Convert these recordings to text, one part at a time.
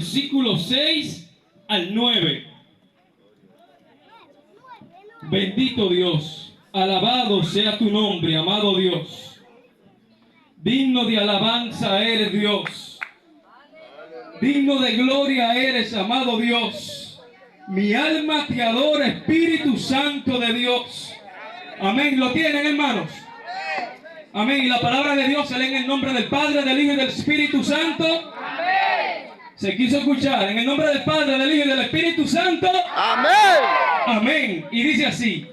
versículo 6 al 9. Bendito Dios, alabado sea tu nombre, amado Dios. Digno de alabanza eres Dios. Digno de gloria eres, amado Dios. Mi alma te adora, Espíritu Santo de Dios. Amén. ¿Lo tienen, hermanos? Amén. Y la palabra de Dios se lee en el nombre del Padre, del Hijo y del Espíritu Santo. Amén. Se quiso escuchar. En el nombre del Padre, del Hijo y del Espíritu Santo. Amén. Amén. Y dice así: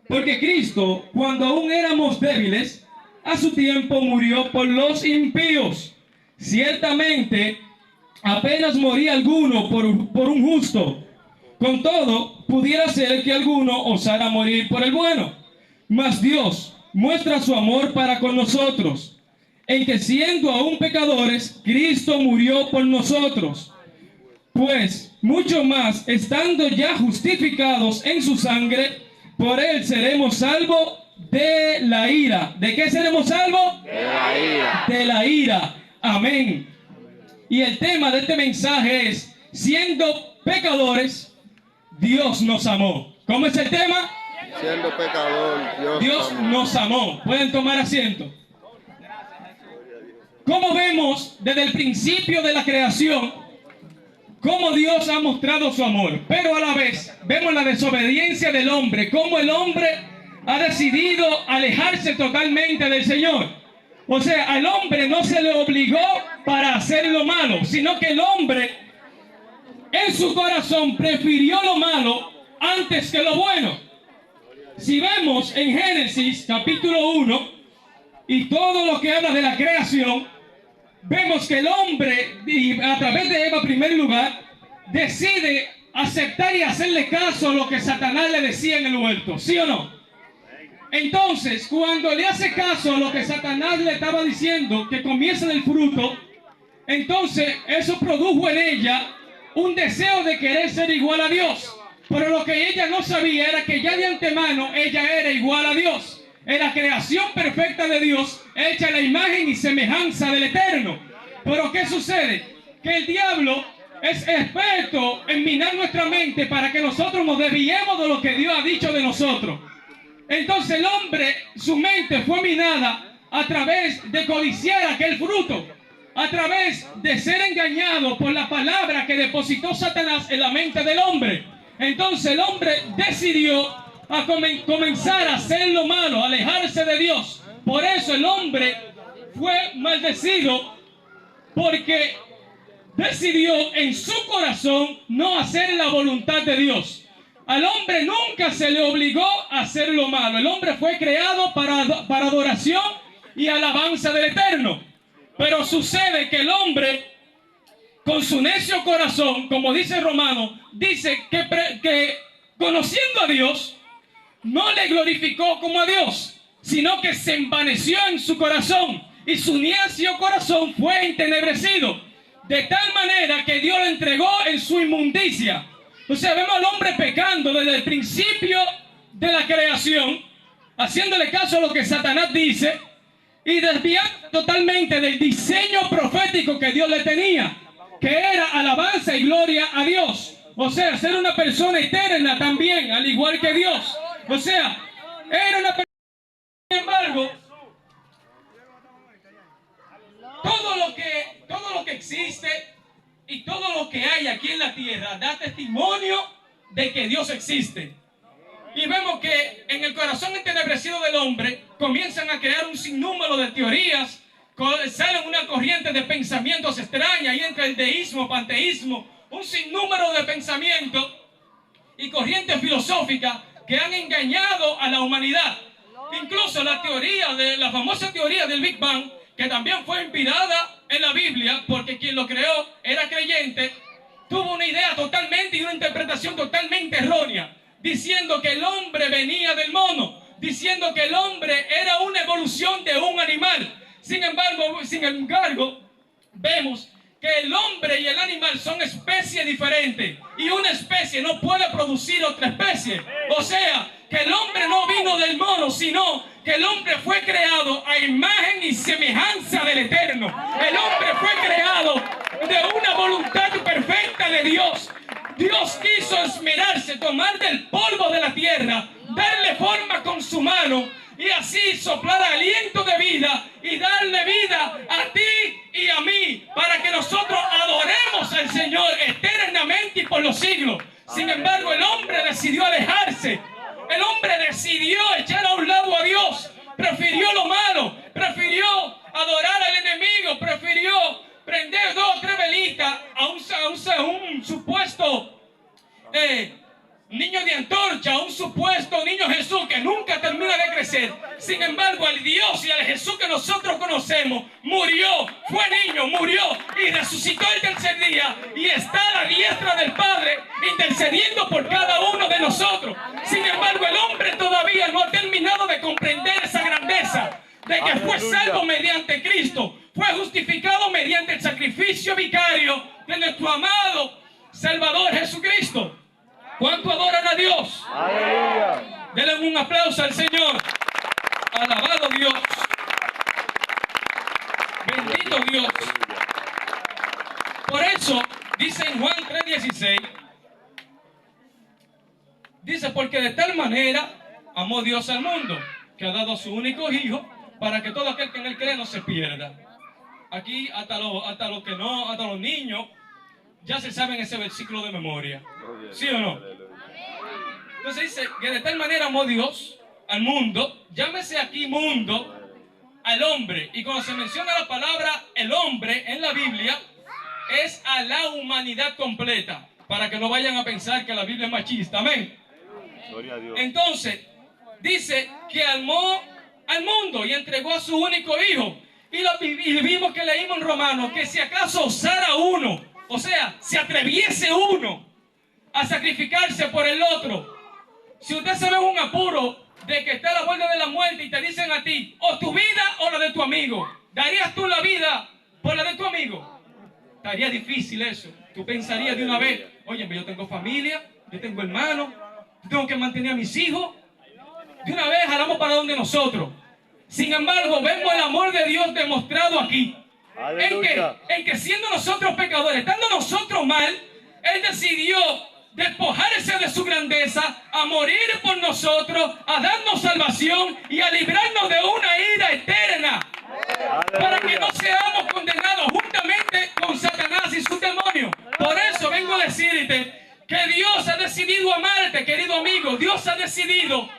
porque Cristo, cuando aún éramos débiles, a su tiempo murió por los impíos. Ciertamente, apenas moría alguno por un justo. Con todo, pudiera ser que alguno osara morir por el bueno. Mas Dios muestra su amor para con nosotros, en que siendo aún pecadores, Cristo murió por nosotros. Pues mucho más, estando ya justificados en su sangre, por él seremos salvos de la ira. ¿De qué seremos salvos? De la ira. De la ira. Amén. Y el tema de este mensaje es: siendo pecadores, Dios nos amó. ¿Cómo es el tema? Siendo pecador, Dios nos amó. Pueden tomar asiento. Como vemos desde el principio de la creación, cómo Dios ha mostrado su amor, pero a la vez vemos la desobediencia del hombre, cómo el hombre ha decidido alejarse totalmente del Señor. O sea, al hombre no se le obligó para hacer lo malo, sino que el hombre en su corazón prefirió lo malo antes que lo bueno. Si vemos en Génesis capítulo 1 y todo lo que habla de la creación, vemos que el hombre, y a través de Eva en primer lugar, decide aceptar y hacerle caso a lo que Satanás le decía en el huerto, ¿sí o no? Entonces, cuando le hace caso a lo que Satanás le estaba diciendo, que comiese del fruto, entonces eso produjo en ella un deseo de querer ser igual a Dios. Pero lo que ella no sabía era que ya de antemano ella era igual a Dios. Era creación perfecta de Dios, hecha a la imagen y semejanza del Eterno. Pero ¿qué sucede? Que el diablo es experto en minar nuestra mente para que nosotros nos desviemos de lo que Dios ha dicho de nosotros. Entonces el hombre, su mente fue minada a través de codiciar aquel fruto, a través de ser engañado por la palabra que depositó Satanás en la mente del hombre. Entonces el hombre decidió comenzar a hacer lo malo, a alejarse de Dios. Por eso el hombre fue maldecido, porque decidió en su corazón no hacer la voluntad de Dios. Al hombre nunca se le obligó a hacer lo malo. El hombre fue creado para adoración y alabanza del Eterno. Pero sucede que el hombre, con su necio corazón, como dice Romano, dice que conociendo a Dios, no le glorificó como a Dios, sino que se envaneció en su corazón, y su necio corazón fue entenebrecido, de tal manera que Dios lo entregó en su inmundicia. O sea, vemos al hombre pecando desde el principio de la creación, haciéndole caso a lo que Satanás dice, y desviando totalmente del diseño profético que Dios le tenía, que era alabanza y gloria a Dios. O sea, ser una persona eterna también, al igual que Dios. O sea, era una persona, sin embargo, todo lo que existe y todo lo que hay aquí en la tierra da testimonio de que Dios existe. Y vemos que en el corazón entenebrecido del hombre comienzan a crear un sinnúmero de teorías, salen una corriente de pensamientos extrañas, y entre el deísmo, panteísmo, un sinnúmero de pensamientos y corrientes filosóficas que han engañado a la humanidad. Incluso la famosa teoría del Big Bang, que también fue inspirada en la Biblia, porque quien lo creó era creyente, tuvo una idea totalmente y una interpretación totalmente errónea, diciendo que el hombre venía del mono, diciendo que el hombre era una evolución de un animal. Sin embargo, vemos que el hombre y el animal son especies diferentes, y una especie no puede producir otra especie. O sea, que el hombre no vino del mono, sino que el hombre fue creado a imagen y semejanza del Eterno. El hombre fue creado de una voluntad perfecta de Dios. Dios quiso esmerarse, tomar del polvo de la tierra, darle forma con su mano y así soplar aliento de vida y darle vida a ti y a mí para que nosotros adoremos al Señor eternamente y por los siglos. Sin embargo, el hombre decidió alejarse. El hombre decidió echar a un lado a Dios. Prefirió lo malo, prefirió adorar al enemigo, prefirió prender 2 o 3 velitas a un supuesto niño de antorcha, un supuesto niño Jesús que nunca termina de crecer. Sin embargo, el Dios y el Jesús que nosotros conocemos murió, fue niño, murió y resucitó el tercer día y está a la diestra del Padre intercediendo por cada uno de nosotros. Sin embargo, el hombre todavía no ha terminado de comprender esa grandeza de que fue salvo mediante Cristo, fue justificado mediante el sacrificio vicario de nuestro amado Salvador Jesucristo. ¿Cuánto adoran a Dios? Aleluya. Denle un aplauso al Señor. Alabado Dios. Bendito Dios. Por eso, dice en Juan 3:16, dice, porque de tal manera amó Dios al mundo, que ha dado a su único Hijo, para que todo aquel que en él cree no se pierda. Aquí hasta los niños ya se saben ese versículo de memoria. ¿Sí o no? Entonces dice que de tal manera amó Dios al mundo, llámese aquí mundo, al hombre. Y cuando se menciona la palabra el hombre en la Biblia, es a la humanidad completa, para que no vayan a pensar que la Biblia es machista. Amén. Gloria a Dios. Entonces, dice que amó al mundo y entregó a su único Hijo. Y vimos que leímos en Romanos que si acaso osara uno, o sea, si atreviese uno a sacrificarse por el otro, si usted se ve en un apuro de que está a la borde de la muerte y te dicen a ti, o tu vida o la de tu amigo, ¿darías tú la vida por la de tu amigo? Estaría difícil eso. Tú pensarías de una vez, oye, yo tengo familia, yo tengo hermanos, yo tengo que mantener a mis hijos. De una vez jalamos para donde nosotros. Sin embargo, vemos el amor de Dios demostrado aquí. En que siendo nosotros pecadores, estando nosotros mal, Él decidió despojarse de su grandeza, a morir por nosotros, a darnos salvación y a librarnos de una ira eterna. Para que no seamos condenados juntamente con Satanás y sus demonios. Por eso vengo a decirte que Dios ha decidido amarte, querido amigo. Dios ha decidido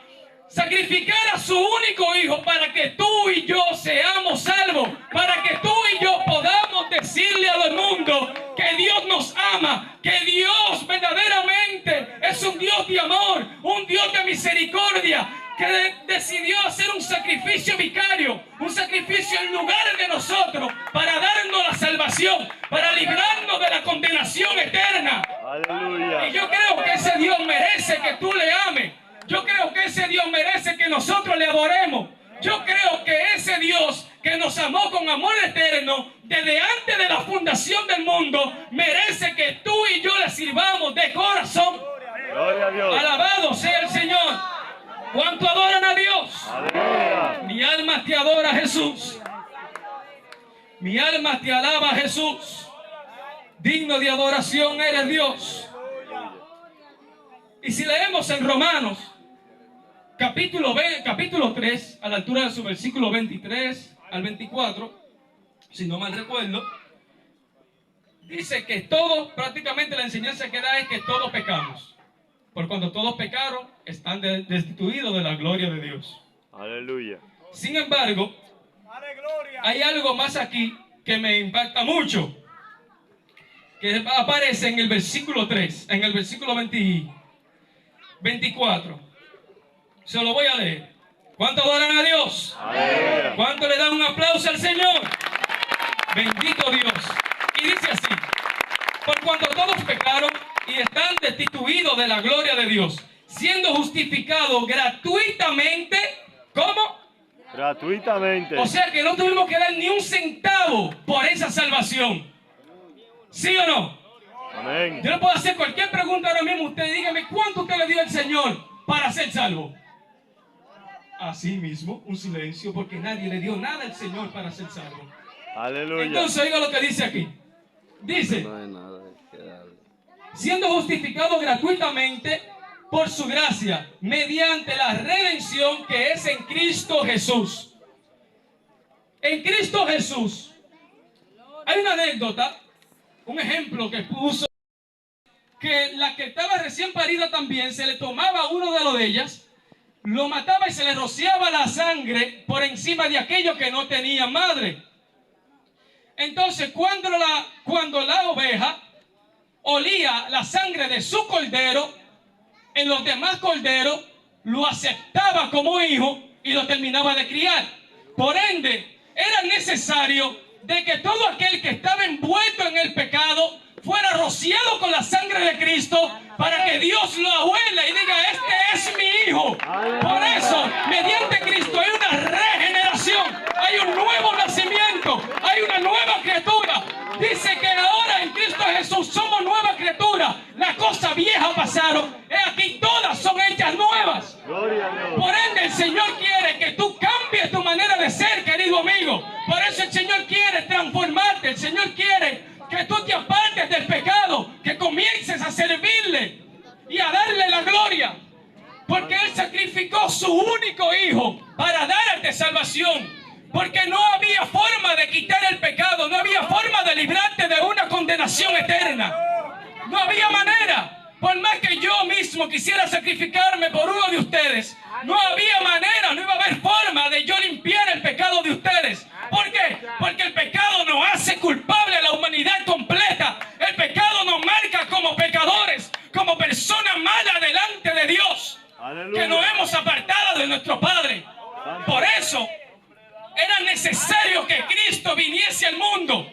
sacrificar a su único Hijo para que tú y yo seamos salvos, para que tú y yo podamos decirle al mundo que Dios nos ama, que Dios verdaderamente es un Dios de amor, un Dios de misericordia, que decidió hacer un sacrificio vicario, un sacrificio en lugar de nosotros, para darnos la salvación, para librarnos de la condenación eterna. Aleluya. Y yo creo que ese Dios merece que tú le ames. Yo creo que ese Dios merece que nosotros le adoremos. Yo creo que ese Dios que nos amó con amor eterno desde antes de la fundación del mundo merece que tú y yo le sirvamos de corazón. Gloria a Dios. Alabado sea el Señor. ¿Cuánto adoran a Dios? Aleluya. Mi alma te adora, Jesús. Mi alma te alaba, Jesús. Digno de adoración eres Dios. Y si leemos en Romanos capítulo 3, a la altura de su versículo 23 al 24, si no mal recuerdo, dice que todos, prácticamente la enseñanza que da es que todos pecamos. Por cuando todos pecaron, están destituidos de la gloria de Dios. Aleluya. Sin embargo, hay algo más aquí que me impacta mucho, que aparece en el versículo 3, en el versículo 24. Se lo voy a leer. ¿Cuánto adoran a Dios? Aleluya. ¿Cuánto le dan un aplauso al Señor? Bendito Dios. Y dice así: por cuanto todos pecaron y están destituidos de la gloria de Dios, siendo justificados gratuitamente. ¿Cómo? Gratuitamente. O sea que no tuvimos que dar ni un centavo por esa salvación. ¿Sí o no? Amén. Yo le puedo hacer cualquier pregunta ahora mismo. Usted dígame cuánto usted le dio al Señor para ser salvo. Así mismo, un silencio, porque nadie le dio nada al Señor para ser salvo. Aleluya. Entonces oiga lo que dice aquí. Dice, No hay nada que darle. siendo justificado gratuitamente por su gracia, mediante la redención que es en Cristo Jesús. En Cristo Jesús. Hay una anécdota, un ejemplo que puso, que la que estaba recién parida también, se le tomaba uno de ellas, lo mataba y se le rociaba la sangre por encima de aquello que no tenía madre. Entonces, cuando la oveja olía la sangre de su cordero, en los demás corderos lo aceptaba como hijo y lo terminaba de criar. Por ende, era necesario de que todo aquel que estaba envuelto en el pecado fuera rociado con la sangre de Cristo para que Dios lo abuela y diga, este es mi hijo. Por eso, mediante Cristo hay una regeneración, hay un nuevo nacimiento, hay una nueva criatura. Dice que ahora en Cristo Jesús somos nueva criatura. Las cosas viejas pasaron, aquí todas son hechas nuevas. Gloria a Dios. Por ende, el Señor quiere que tú cambies tu manera de ser, querido amigo. Por eso el Señor quiere transformarte. El Señor quiere que tú te apartes del pecado, que comiences a servirle y a darle la gloria. Porque Él sacrificó su único hijo para darte salvación. Porque no había forma de quitar el pecado, no había forma de librarte de una condenación eterna. No había manera. Por más que yo mismo quisiera sacrificarme por uno de ustedes, no había manera, no iba a haber forma de yo limpiar el pecado de ustedes. ¿Por qué? Porque el pecado nos hace culpable a la humanidad completa. El pecado nos marca como pecadores, como personas malas delante de Dios. Aleluya. Que nos hemos apartado de nuestro Padre. Por eso era necesario que Cristo viniese al mundo,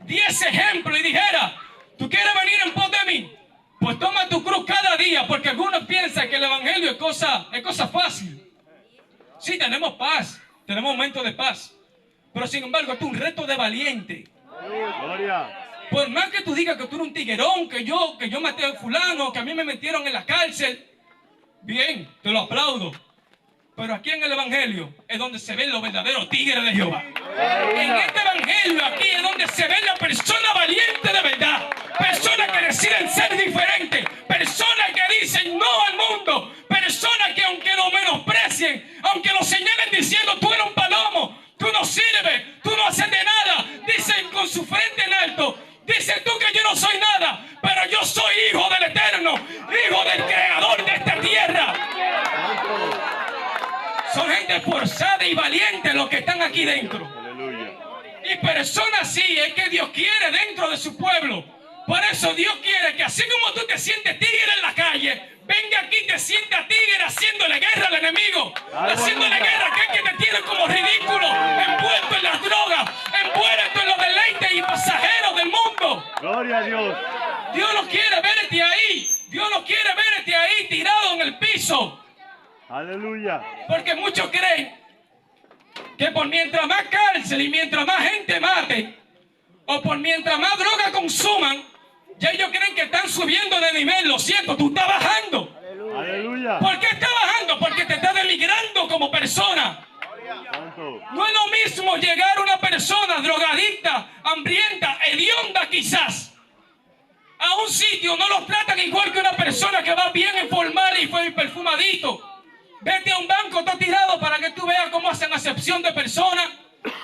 diese ejemplo y dijera, ¿tú quieres venir en pos de mí? Pues toma tu cruz cada día, porque algunos piensan que el evangelio es cosa fácil. Sí, tenemos paz, tenemos momentos de paz, pero sin embargo esto es un reto de valiente. Gloria. Por más que tú digas que tú eres un tiguerón, que yo maté a fulano, que a mí me metieron en la cárcel, bien, te lo aplaudo. Pero aquí en el evangelio es donde se ven los verdaderos tigres de Jehová. En este evangelio aquí es donde se ve la persona valiente de verdad. Personas que deciden ser diferentes. Personas que dicen no al mundo. Personas que aunque lo menosprecien, aunque lo señalen diciendo tú eres un palomo, tú no sirves, tú no haces de nada, dicen con su frente en alto, dicen tú que yo no soy nada, pero yo soy hijo del Eterno, hijo del Creador de esta tierra. Son gente esforzada y valiente los que están aquí dentro. Aleluya. Y personas así es que Dios quiere dentro de su pueblo. Por eso Dios quiere que así como tú te sientes tigre en la calle, venga aquí y te sientas tigre haciéndole guerra al enemigo. Haciéndole guerra a aquel que te tiene como ridículo, envuelto en las drogas, envuelto en los deleites y pasajeros del mundo. Gloria a Dios. Dios no quiere verte ahí. Dios no quiere verte ahí tirado en el piso. Aleluya. Porque muchos creen que por mientras más cárcel y mientras más gente mate, o por mientras más droga consuman, ya ellos creen que están subiendo de nivel. Lo siento, tú estás bajando. Aleluya. ¿Por qué estás bajando? Porque te estás denigrando como persona. Santo. No es lo mismo llegar a una persona drogadicta, hambrienta, hedionda quizás, a un sitio, no los tratan igual que una persona que va bien informal y fue perfumadito. Vete a un banco, está tirado para que tú veas cómo hacen acepción de personas,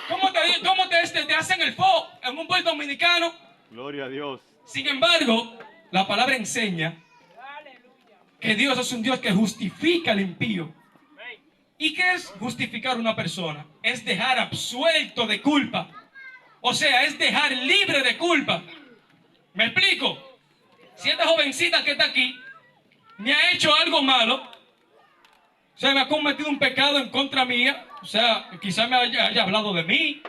cómo te hacen el fo en un buen dominicano. Gloria a Dios. Sin embargo, la palabra enseña que Dios es un Dios que justifica al impío. ¿Y qué es justificar a una persona? Es dejar absuelto de culpa. O sea, es dejar libre de culpa. ¿Me explico? Si esta jovencita que está aquí me ha hecho algo malo, o sea, me ha cometido un pecado en contra mía, o sea, quizás me haya hablado de mí,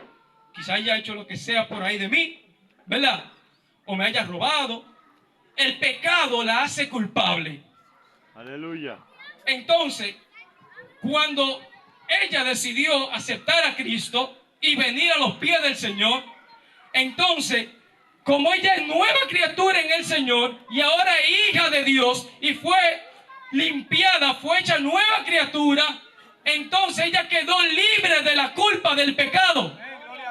quizás haya hecho lo que sea por ahí de mí, ¿verdad? O me haya robado. El pecado la hace culpable. Aleluya. Entonces, cuando ella decidió aceptar a Cristo y venir a los pies del Señor, entonces, como ella es nueva criatura en el Señor y ahora hija de Dios y fue limpiada, fue hecha nueva criatura, entonces ella quedó libre de la culpa del pecado.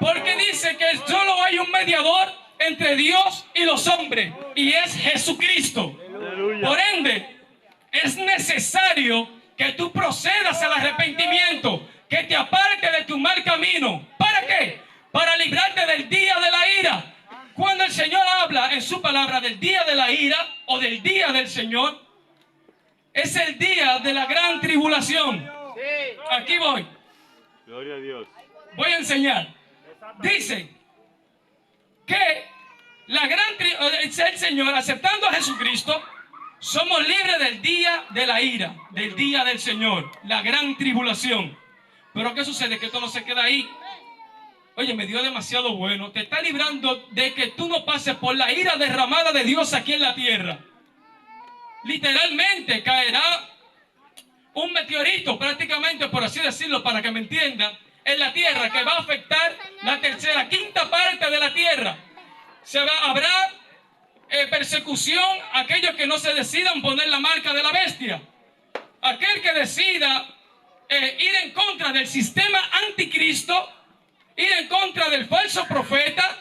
Porque dice que solo hay un mediador entre Dios y los hombres, y es Jesucristo. Aleluya. Por ende, es necesario que tú procedas al arrepentimiento, que te apartes de tu mal camino. ¿Para qué? Para librarte del día de la ira. Cuando el Señor habla en su palabra del día de la ira o del día del Señor, es el día de la gran tribulación. Aquí voy. Gloria a Dios. Voy a enseñar. Dice que la gran el Señor, aceptando a Jesucristo, somos libres del día de la ira, del día del Señor, la gran tribulación. Pero ¿qué sucede? Que esto no se queda ahí. Oye, me dio demasiado bueno. Te está librando de que tú no pases por la ira derramada de Dios aquí en la tierra. Literalmente caerá un meteorito, prácticamente, por así decirlo, para que me entiendan, en la tierra, que va a afectar la tercera, quinta parte de la tierra. Habrá persecución a aquellos que no se decidan poner la marca de la bestia. Aquel que decida ir en contra del sistema anticristo, ir en contra del falso profeta,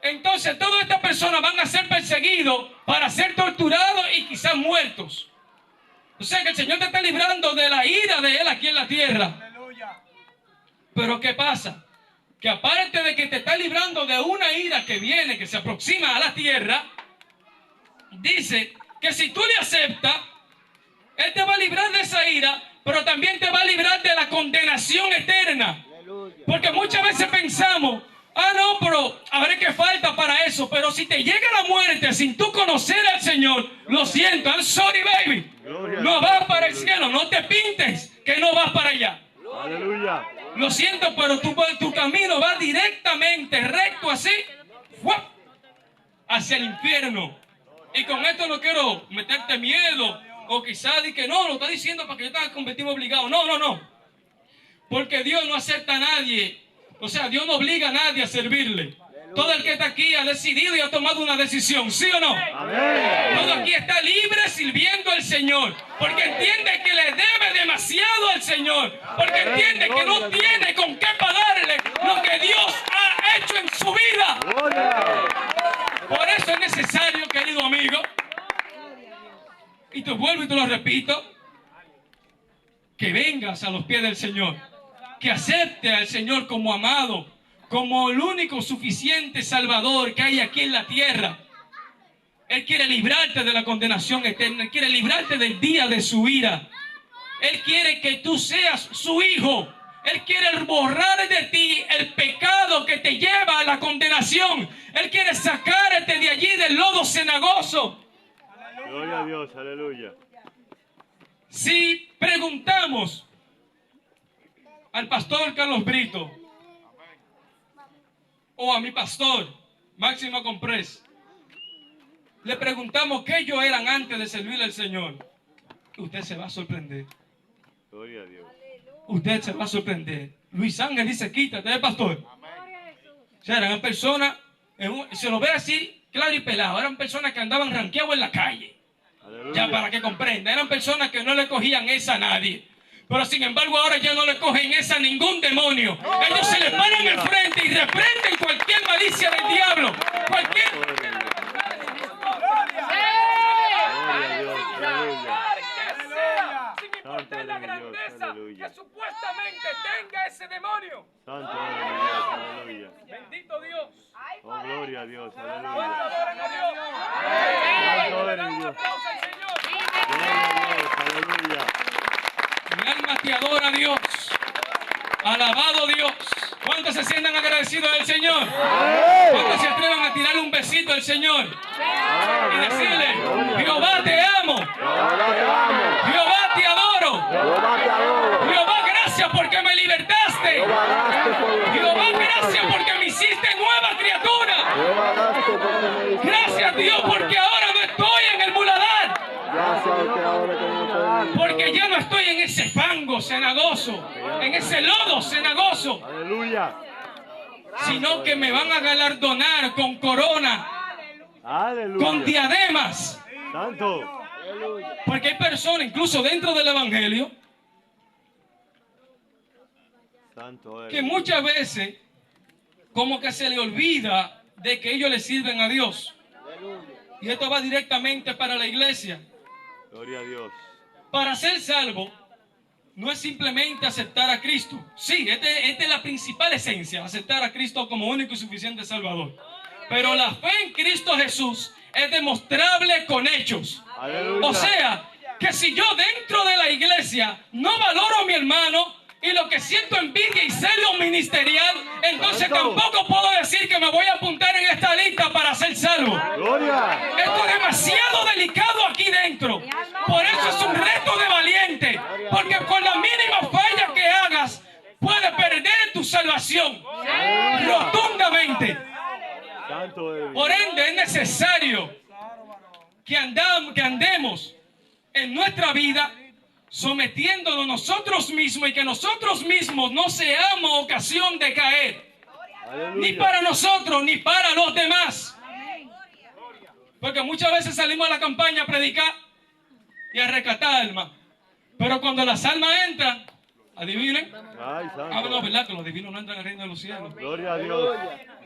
entonces todas estas personas van a ser perseguidos para ser torturados y quizás muertos. O sea que el Señor te está librando de la ira de Él aquí en la tierra. Pero ¿qué pasa? Que aparte de que te está librando de una ira que viene, que se aproxima a la tierra, dice que si tú le aceptas, Él te va a librar de esa ira, pero también te va a librar de la condenación eterna. Porque muchas veces pensamos, no, pero a ver qué falta para eso. Pero si te llega la muerte sin tú conocer al Señor, lo siento, I'm sorry baby, no vas para el cielo, no te pintes que no vas para allá. Aleluya. Lo siento, pero tu camino va directamente, recto así, ¡fuap!, hacia el infierno. Y con esto no quiero meterte miedo, o quizás di que no, lo está diciendo para que yo te haga convertido obligado. No, no, no. Porque Dios no acepta a nadie. O sea, Dios no obliga a nadie a servirle. Todo el que está aquí ha decidido y ha tomado una decisión, ¿sí o no? Amén. Todo aquí está libre sirviendo al Señor, porque entiende que le debe demasiado al Señor, porque entiende que no tiene con qué pagarle lo que Dios ha hecho en su vida. Gloria. Por eso es necesario, querido amigo, y te vuelvo y te lo repito, que vengas a los pies del Señor, que acepte al Señor como amado, como el único suficiente Salvador que hay aquí en la tierra. Él quiere librarte de la condenación eterna. Él quiere librarte del día de su ira. Él quiere que tú seas su hijo. Él quiere borrar de ti el pecado que te lleva a la condenación. Él quiere sacarte de allí del lodo cenagoso. Gloria a Dios. Aleluya. Si preguntamos al pastor Carlos Brito o a mi pastor Máximo Comprés, le preguntamos qué ellos eran antes de servirle al Señor, usted se va a sorprender. Gloria a Dios. Usted se va a sorprender. Luis Ángel dice, quítate, pastor. O sea, eran personas, se lo ve así, claro y pelado, eran personas que andaban ranqueados en la calle. Aleluya. Ya para que comprenda, eran personas que no le cogían esa a nadie. Pero sin embargo ahora ya no le cogen esa a ningún demonio. Ellos se le paran al frente y reprenden cualquier malicia del diablo. Cualquier... Gloria a Dios. Aleluya. Sin importar la grandeza Aleluya. que supuestamente tenga ese demonio. Santo eres mi Dios. Aleluya. Bendito Dios. Oh, gloria a Dios. ¿Cuánto Aleluya. adoran a Dios? Santo eres mi Un Dios. aplauso al Señor. Gloria a Dios. Aleluya. Mi alma te adora a Dios. Alabado Dios. ¿Cuántos se sientan agradecidos del Señor? ¿Cuántos se atreven a tirarle un besito al Señor? Y decirle, Jehová te amo. Jehová te adoro. Jehová, gracias porque me libertaste. Jehová, gracias porque me hiciste nueva criatura. Gracias Dios porque ahora no estoy en el muladar. Porque ya no estoy en ese fango cenagoso, en ese lodo cenagoso, Aleluya. sino que me van a galardonar con corona, Aleluya. con diademas. Santo. Porque hay personas, incluso dentro del Evangelio, Santo eres. que muchas veces como que se le olvida de que ellos le sirven a Dios. Y esto va directamente para la iglesia. Gloria a Dios. Para ser salvo, no es simplemente aceptar a Cristo. Sí, esta es la principal esencia, aceptar a Cristo como único y suficiente Salvador. Pero la fe en Cristo Jesús es demostrable con hechos. Aleluya. O sea, que si yo dentro de la iglesia no valoro a mi hermano y lo que siento envidia y celo ministerial, entonces Santo. tampoco puedo decir que me voy a apuntar en esta lista para ser salvo. Gloria. Esto es demasiado delicado aquí dentro. Por eso es un reto de valiente. Porque con la mínima falla que hagas, puedes perder tu salvación. Rotundamente. Santo eres. Por ende, es necesario que andemos en nuestra vida sometiéndonos nosotros mismos y que nosotros mismos no seamos ocasión de caer. Aleluya. Ni para nosotros, ni para los demás. Porque muchas veces salimos a la campaña a predicar y a rescatar almas. Pero cuando las almas entran, adivinen. Ay, Ah, no, santo. ¿verdad? Que los divinos no entran al reino de los cielos. Gloria a Dios.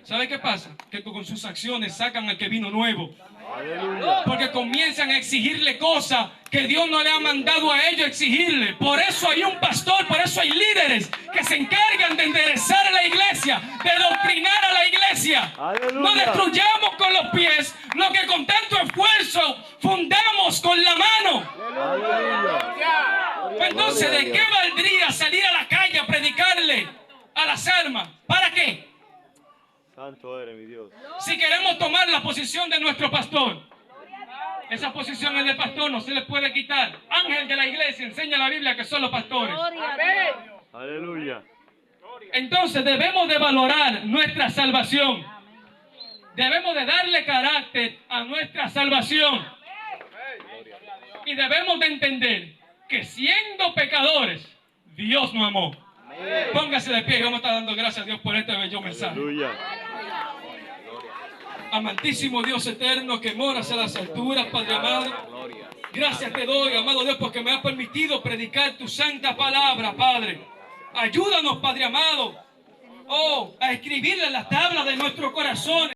¿Sabe qué pasa? Que con sus acciones sacan al que vino nuevo. Aleluya. Porque comienzan a exigirle cosas que Dios no le ha mandado a ellos exigirle. Por eso hay un pastor, por eso hay líderes que se encargan de enderezar a la iglesia, de doctrinar a la iglesia. Aleluya. No destruyamos con los pies lo que con tanto esfuerzo fundamos con la mano. Aleluya. Entonces, ¿de qué valdría salir a la calle a predicarle a las almas? ¿Para qué? Santo eres, mi Dios. Si queremos tomar la posición de nuestro pastor, esa posición es de pastor, no se le puede quitar. Ángel de la iglesia enseña la Biblia que son los pastores. Aleluya. Entonces debemos de valorar nuestra salvación. Debemos de darle carácter a nuestra salvación. Y debemos de entender que siendo pecadores, Dios nos amó. Póngase de pie y vamos a estar dando gracias a Dios por este bello mensaje. Aleluya. Amantísimo Dios eterno que moras a las alturas, Padre amado. Gracias te doy, amado Dios, porque me has permitido predicar tu santa palabra, Padre. Ayúdanos, Padre amado, a escribirle en las tablas de nuestro corazón